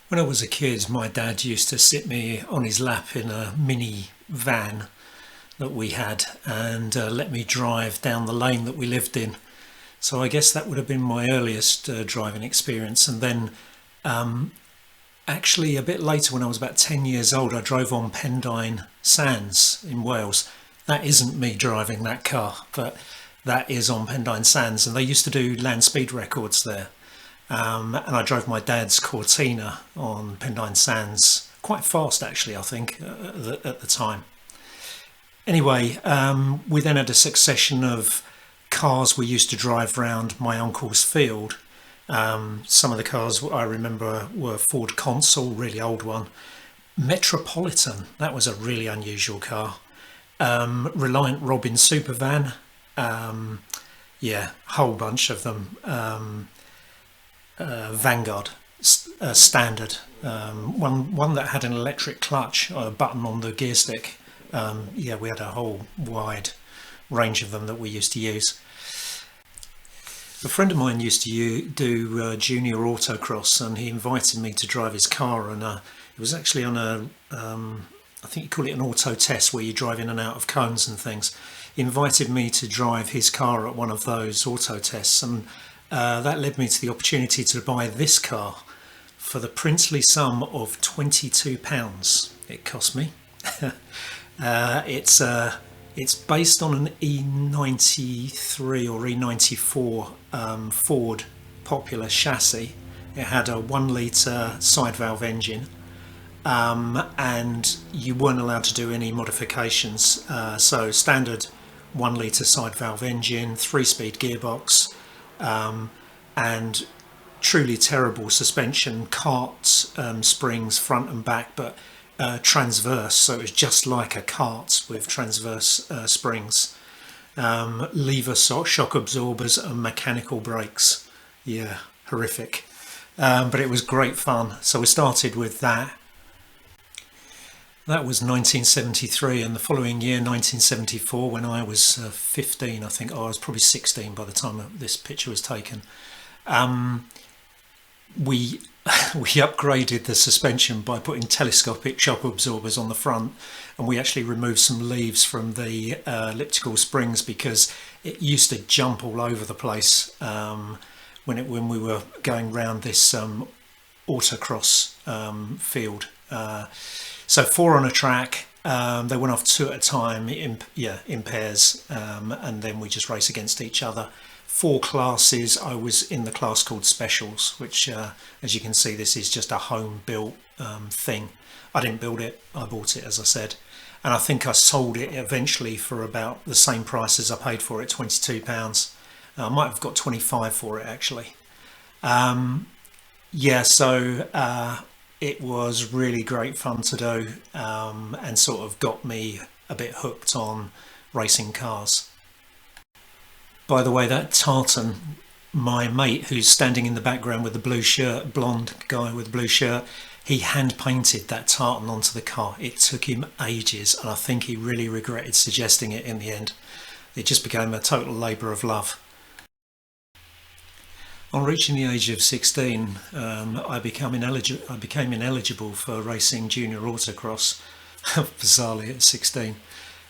When I was a kid, my dad used to sit me on his lap in a mini van that we had and let me drive down the lane that we lived in. So I guess that would have been my earliest driving experience. And then actually a bit later, when I was about 10 years old, I drove on Pendine Sands in Wales. That isn't me driving that car, but that is on Pendine Sands. And they used to do land speed records there. And I drove my dad's Cortina on Pendine Sands quite fast, actually, I think, at the time. Anyway, we then had a succession of cars we used to drive round my uncle's field. Some of the cars I remember were Ford Consul, really old one. Metropolitan, that was a really unusual car. Reliant Robin Supervan, yeah, whole bunch of them. Vanguard standard, one that had an electric clutch, a button on the gear stick. Yeah, we had a whole wide range of them that we used to use. A friend of mine used to do junior autocross, and he invited me to drive his car, and it was actually on I think you call it an auto test, where you drive in and out of cones and things. He invited me to drive his car at one of those auto tests, and that led me to the opportunity to buy this car for the princely sum of £22. It cost me. It's based on an E93 or E94 Ford Popular chassis. It had a 1 litre side valve engine, and you weren't allowed to do any modifications. So standard 1 litre side valve engine, 3-speed gearbox, and truly terrible suspension, kart springs front and back, but transverse, so it was just like a kart with transverse springs, lever shock absorbers and mechanical brakes. Yeah, horrific, but it was great fun. So we started with that. That was 1973, and the following year, 1974, when I was 15, I think. I was probably 16 by the time this picture was taken. We we upgraded the suspension by putting telescopic shock absorbers on the front, and we actually removed some leaves from the elliptical springs because it used to jump all over the place when we were going round this autocross field. So 4 on a track. They went off 2 at a time in pairs, and then we just race against each other. 4 classes. I was in the class called Specials, which as you can see, this is just a home built thing. I didn't build it, I bought it, as I said, and I think I sold it eventually for about the same price as I paid for it, £22. I might have got 25 for it actually. Yeah, so it was really great fun to do, and sort of got me a bit hooked on racing cars. By the way, that tartan, my mate who's standing in the background with the blue shirt, blonde guy with the blue shirt, he hand painted that tartan onto the car. It took him ages, and I think he really regretted suggesting it in the end. It just became a total labour of love. On reaching the age of 16, I became ineligible for racing junior autocross, bizarrely at 16.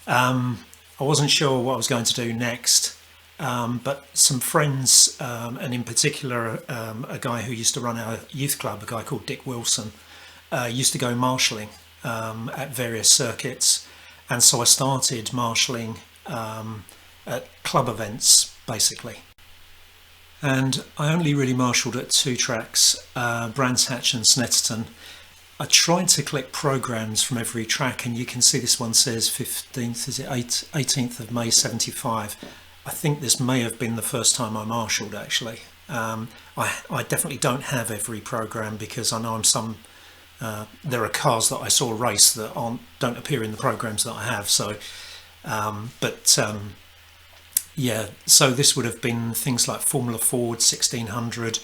I wasn't sure what I was going to do next, but some friends, and in particular a guy who used to run our youth club, a guy called Dick Wilson, used to go marshalling at various circuits, and so I started marshalling at club events basically. And I only really marshalled at 2 tracks, Brands Hatch and Snetterton. I tried to collect programs from every track, and you can see this one says 15th, is it 18th of May 75. I think this may have been the first time I marshalled actually. I definitely don't have every program, because I know there are cars that I saw race that don't appear in the programs that I have. So, yeah, so this would have been things like Formula Ford 1600,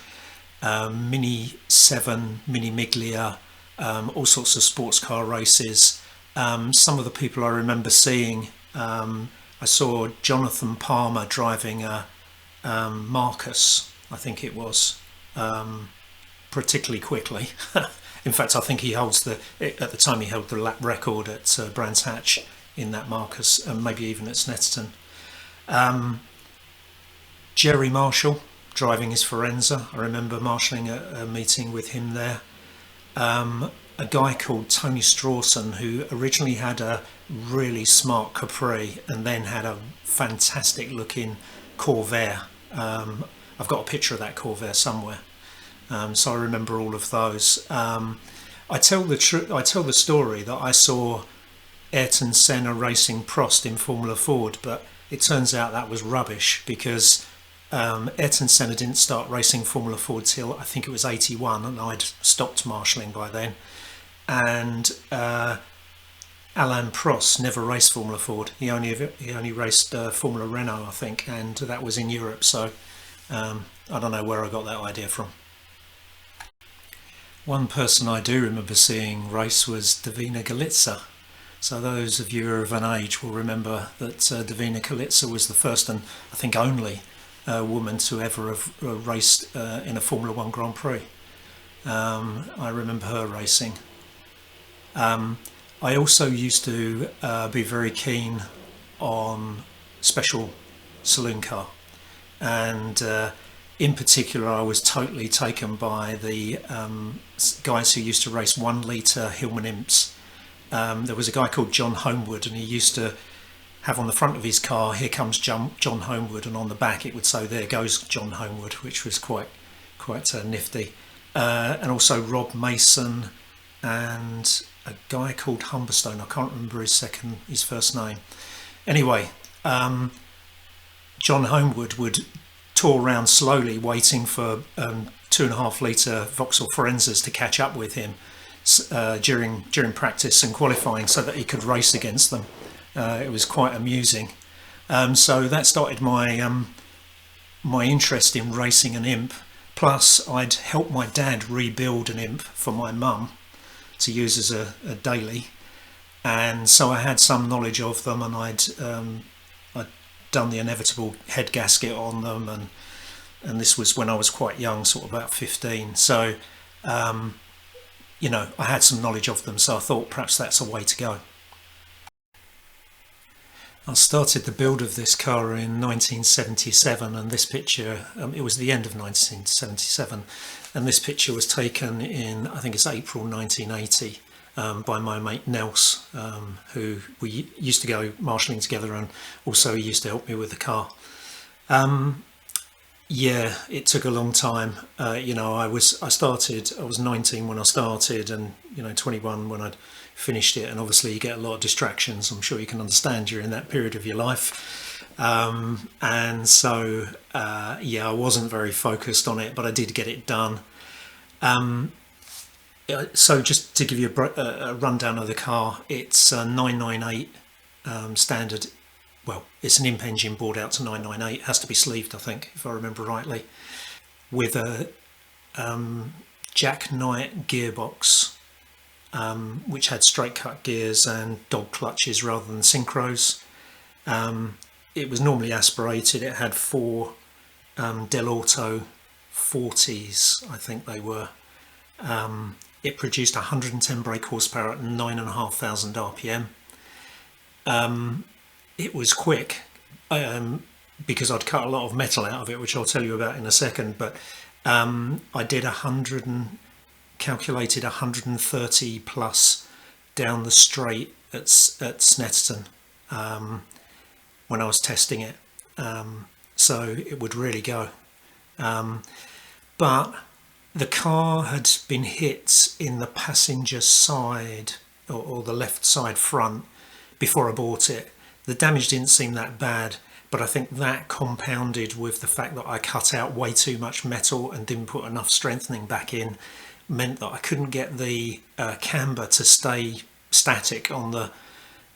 Mini 7, Mini Miglia, all sorts of sports car races. Some of the people I remember seeing, I saw Jonathan Palmer driving a Marcus, I think it was, particularly quickly. In fact, I think he holds at the time he held the lap record at Brands Hatch in that Marcus, and maybe even at Snetterton. Jerry Marshall driving his Forenza. I remember marshalling a meeting with him there. A guy called Tony Strawson, who originally had a really smart Capri and then had a fantastic looking Corvair. I've got a picture of that Corvair somewhere, so I remember all of those. I tell the story that I saw Ayrton Senna racing Prost in Formula Ford, but it turns out that was rubbish, because Ayrton Senna didn't start racing Formula Ford till I think it was 81, and I'd stopped marshalling by then. And Alain Prost never raced Formula Ford. He only raced Formula Renault, I think, and that was in Europe. So I don't know where I got that idea from. One person I do remember seeing race was Davina Galica. So those of you who are of an age will remember that Davina Galica was the first and I think only woman to ever have raced in a Formula One Grand Prix. I remember her racing. I also used to be very keen on special saloon car, and in particular I was totally taken by the guys who used to race 1 litre Hillman Imps. There was a guy called John Homewood, and he used to have on the front of his car, "Here comes John Homewood," and on the back it would say, "There goes John Homewood," which was quite nifty. And also Rob Mason and a guy called Humberstone. I can't remember his first name. Anyway, John Homewood would tour around slowly, waiting for 2.5 litre Vauxhall Forenzas to catch up with him during practice and qualifying, so that he could race against them. It was quite amusing. So that started my interest in racing an Imp. Plus, I'd helped my dad rebuild an Imp for my mum to use as a daily, and so I had some knowledge of them, and I'd done the inevitable head gasket on them, and this was when I was quite young, sort of about 15. So I had some knowledge of them, so I thought perhaps that's a way to go. I started the build of this car in 1977, and this picture, it was the end of 1977, and this picture was taken in, I think it's April 1980, by my mate Nels, who we used to go marshalling together, and also he used to help me with the car. Yeah, it took a long time. I was 19 when I started, and 21 when I'd finished it, and obviously you get a lot of distractions, I'm sure you can understand, during that period of your life. And so I wasn't very focused on it, but I did get it done. So just to give you a rundown of the car, it's a 998 standard. Well, it's an imp engine bored out to 998. It has to be sleeved, I think, if I remember rightly, with a Jack Knight gearbox, which had straight cut gears and dog clutches rather than synchros. It was normally aspirated. It had 4 Del Auto 40s, I think they were. It produced 110 brake horsepower at 9,500 RPM. It was quick, because I'd cut a lot of metal out of it, which I'll tell you about in a second, but I did calculated 130 plus down the straight at Snetterton when I was testing it, so it would really go. But the car had been hit in the passenger side, or the left side front, before I bought it. The damage didn't seem that bad, but I think that compounded with the fact that I cut out way too much metal and didn't put enough strengthening back in, meant that I couldn't get the camber to stay static on the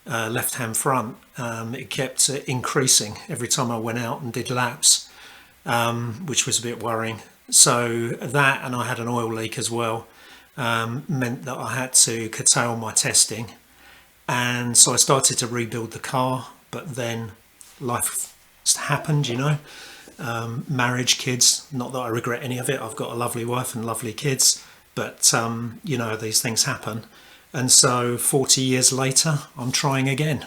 left hand front. It kept increasing every time I went out and did laps, which was a bit worrying. So that, and I had an oil leak as well, meant that I had to curtail my testing. And so I started to rebuild the car, but then life happened, marriage, kids, not that I regret any of it. I've got a lovely wife and lovely kids, but you know, these things happen. And so 40 years later, I'm trying again.